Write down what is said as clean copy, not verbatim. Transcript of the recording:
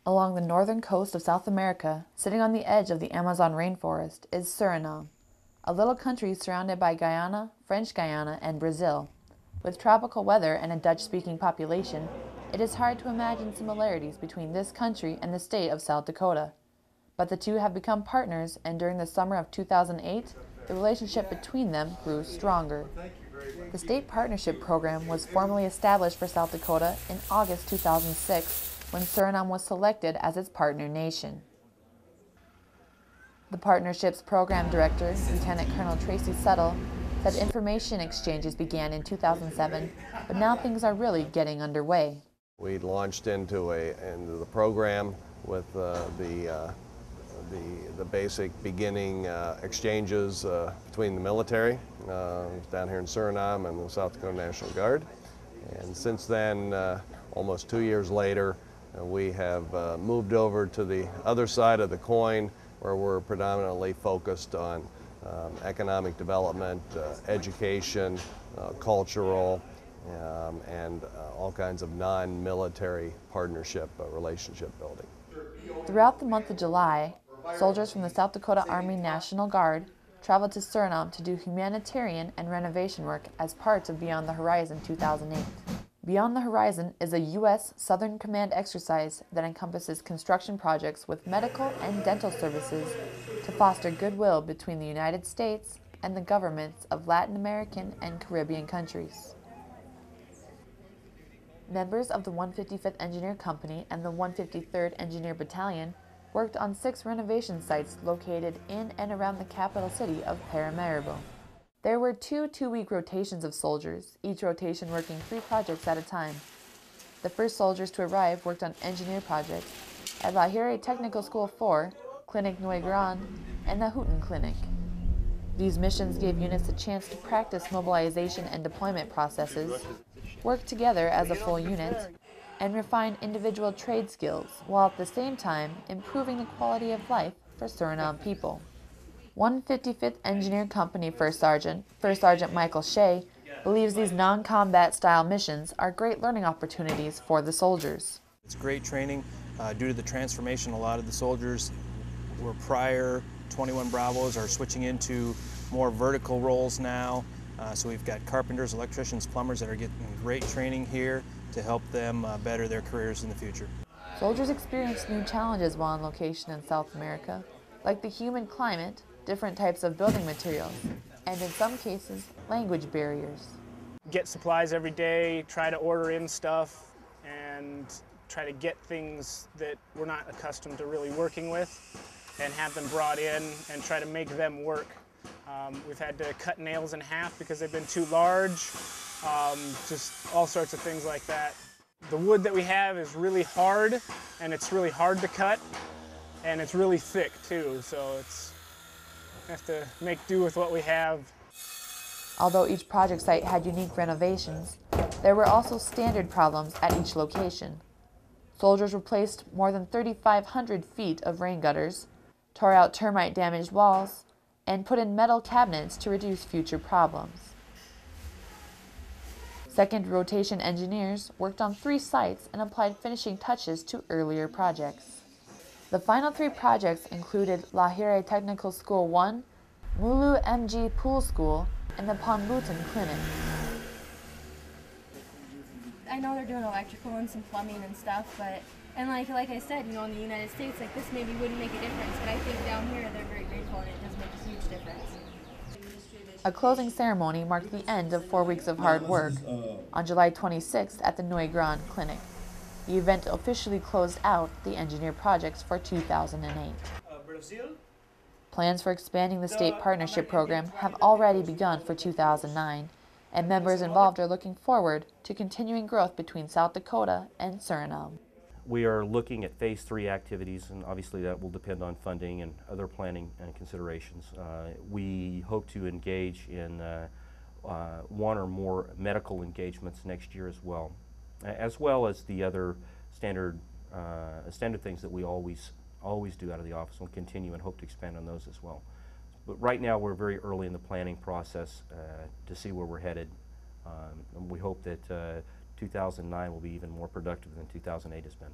Along the northern coast of South America, sitting on the edge of the Amazon rainforest, is Suriname, a little country surrounded by Guyana, French Guiana, and Brazil. With tropical weather and a Dutch-speaking population, it is hard to imagine similarities between this country and the state of South Dakota. But the two have become partners, and during the summer of 2008, the relationship between them grew stronger. The State Partnership Program was formally established for South Dakota in August 2006, when Suriname was selected as its partner nation. The partnership's program director, Lieutenant Colonel Tracy Settle, said information exchanges began in 2007, but now things are really getting underway. We launched into the program with the basic beginning exchanges between the military down here in Suriname and the South Dakota National Guard. And since then, almost 2 years later, we have moved over to the other side of the coin, where we're predominantly focused on economic development, education, cultural, and all kinds of non-military partnership relationship building. Throughout the month of July, soldiers from the South Dakota Army National Guard traveled to Suriname to do humanitarian and renovation work as part of Beyond the Horizon 2008. Beyond the Horizon is a U.S. Southern Command exercise that encompasses construction projects with medical and dental services to foster goodwill between the United States and the governments of Latin American and Caribbean countries. Members of the 155th Engineer Company and the 153rd Engineer Battalion worked on 6 renovation sites located in and around the capital city of Paramaribo. There were 2 two-week rotations of soldiers, each rotation working 3 projects at a time. The first soldiers to arrive worked on engineer projects at Lahire Technical School 4, Clinic Noi Gran, and the Houghton Clinic. These missions gave units a chance to practice mobilization and deployment processes, work together as a full unit, and refine individual trade skills, while at the same time improving the quality of life for Suriname people. 155th Engineer Company First Sergeant Michael Shea, believes these non-combat style missions are great learning opportunities for the soldiers. It's great training due to the transformation. A lot of the soldiers were prior 21 Bravos are switching into more vertical roles now. So we've got carpenters, electricians, plumbers that are getting great training here to help them better their careers in the future. Soldiers experience new challenges while on location in South America, like the humid climate, different types of building materials, and in some cases, language barriers. Get supplies every day, try to order in stuff, and try to get things that we're not accustomed to really working with, and have them brought in and try to make them work. We've had to cut nails in half because they've been too large, just all sorts of things like that. The wood that we have is really hard, and it's really hard to cut, and it's really thick too, so we have to make do with what we have. Although each project site had unique renovations, there were also standard problems at each location. Soldiers replaced more than 3,500 feet of rain gutters, tore out termite-damaged walls, and put in metal cabinets to reduce future problems. Second rotation engineers worked on 3 sites and applied finishing touches to earlier projects. The final 3 projects included Lahire Technical School 1, Mulu MG Pool School, and the Ponbutan Clinic. I know they're doing electrical and some plumbing and stuff, but, and like I said, you know, in the United States, like this maybe wouldn't make a difference, but I think down here they're very grateful and it does make a huge difference. A closing ceremony marked the end of 4 weeks of hard work on July 26th at the Noi Gran Clinic. The event officially closed out the engineer projects for 2008. Plans for expanding the state partnership program have already begun for 2009, and members involved are looking forward to continuing growth between South Dakota and Suriname. We are looking at phase 3 activities, and obviously that will depend on funding and other planning and considerations. We hope to engage in 1 or more medical engagements next year as well as the other standard things that we always do out of the office. We'll continue and hope to expand on those as well. But right now we're very early in the planning process to see where we're headed. And we hope that 2009 will be even more productive than 2008 has been.